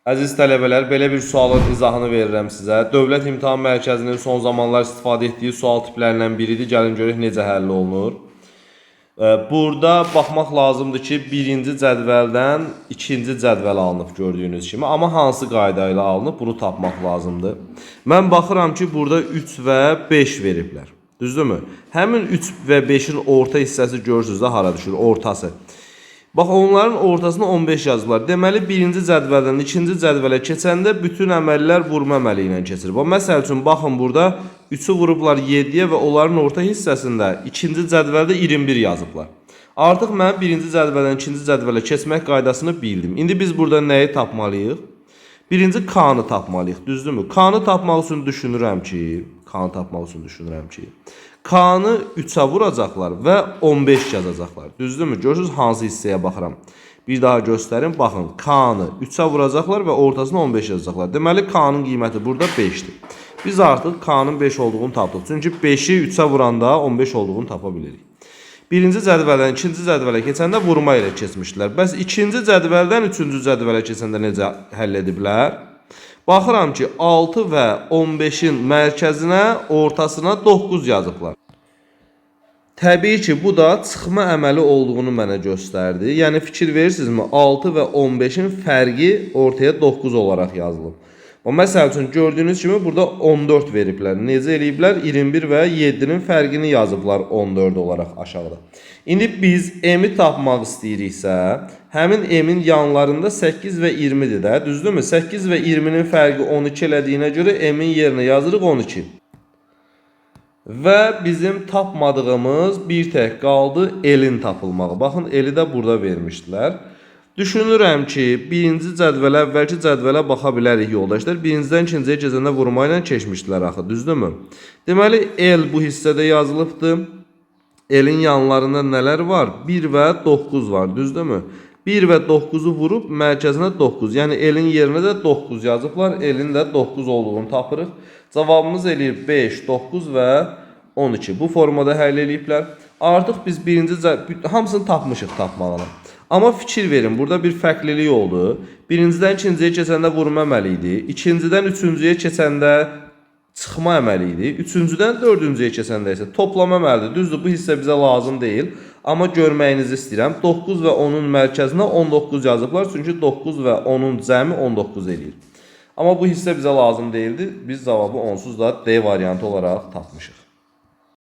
Əziz tələbələr, belə bir sualın izahını verirəm sizə. Dövlət İmtahan Mərkəzinin son zamanlar istifadə etdiyi sual tiplərindən biridir. Gəlin görək necə həll olunur. Burada baxmaq lazımdır ki, birinci cədvəldən ikinci cədvəl alınıb gördüyünüz kimi. Amma hansı qayda ilə alınıb, bunu tapmaq lazımdır. Mən baxıram ki, burada 3 və 5 veriblər. Düzdürmü? Həmin 3 və 5-in orta hissəsi görürsünüz də hara düşür, ortası. Bax, onların ortasına 15 yazıblar. Deməli, birinci cədvəldən ikinci cədvələ keçəndə bütün əməllər vurma əməli ilə keçir. Məsəl üçün, baxın, burada 3'ü vurublar 7-yə və onların orta hissəsində ikinci cədvəldə 21 yazıblar. Artıq mən birinci cədvəldən ikinci cədvələ keçmək qaydasını bildim. İndi biz burada nəyi tapmalıyıq? Birinci K-nı tapmalıyıq, düzdürmü? K-nı tapmaq üçün düşünürəm ki, K-nı 3'ə vuracaqlar və 15 yazacaqlar. Düzdürmü? Görürsünüz hansı hissəyə baxıram. Bir daha göstərin. Baxın, K-nı 3'ə vuracaqlar və ortasına 15 yazacaqlar. Deməli, K-nın qiyməti burada 5'dir. Biz artıq K-nın 5 olduğunu tapdıq. Çünki 5'i 3'ə vuranda 15 olduğunu tapa bilirik. Birinci cədvəldən ikinci cədvələ keçəndə vurma ilə keçmişdilər. Bəs ikinci cədvəldən üçüncü cədvələ keçəndə necə həll ediblər? Baxıram ki, 6 və 15'in mərkəzinə, ortasına 9 yazıblar. Təbii ki, bu da çıxma əməli olduğunu mənə göstərdi. Yəni, fikir verirsinizmi? 6 və 15'in fərqi ortaya 9 olaraq yazılıb. Məsəl üçün, gördüyünüz kimi burada 14 veriblər. Necə eləyiblər? 21 və 7'nin fərqini yazıblar 14 olaraq aşağıda. İndi biz m-i tapmaq istəyiriksə, həmin m-in yanlarında 8 və 20'dir də, düzdürmü? 8 və 20'nin fərqi 12 elədiyinə görə m-in yerinə yazırıq 12. Və bizim tapmadığımız bir tək qaldı L-in tapılmağı. Baxın, L-i də burada vermişdilər. Düşünürəm ki, birinci cədvələ, əvvəlki cədvələ baxa bilərik yoldaşlar. Birincidən ikinciyə keçəndə vurma ilə keçmişdilər axı, düzdürmü? Deməli, L bu hissədə yazılıbdır. L-in yanlarında nələr var? 1 və 9 var, düzdürmü? 1 və 9'u vurub mərkəzinə 9. Yəni, L-in yerinə də 9 yazıblar. L-in də 9 olduğunu tapırıq. Cavabımız eləyir 5, 9 və 12. Bu formada həll eləyiblər. Artıq biz hamısını tapmışıq tapmağını. Amma fikir verin, burada bir fərqlilik oldu. Birincidən ikinciyə keçəndə vurma əməli idi. İkincidən üçüncüyə keçəndə çıxma əməli idi. Üçüncüdən dördüncüyə keçəndə isə toplama əməlidir. Düzdür, bu hissə bizə lazım deyil. Amma görməyinizi istəyirəm. 9 və 10'un mərkəzinə 19 yazıblar. Çünki 9 və 10'un cəmi 19 eləyir. Amma bu hissə bizə lazım deyildi. Biz cavabı onsuz da D variantı olaraq tapmışıq.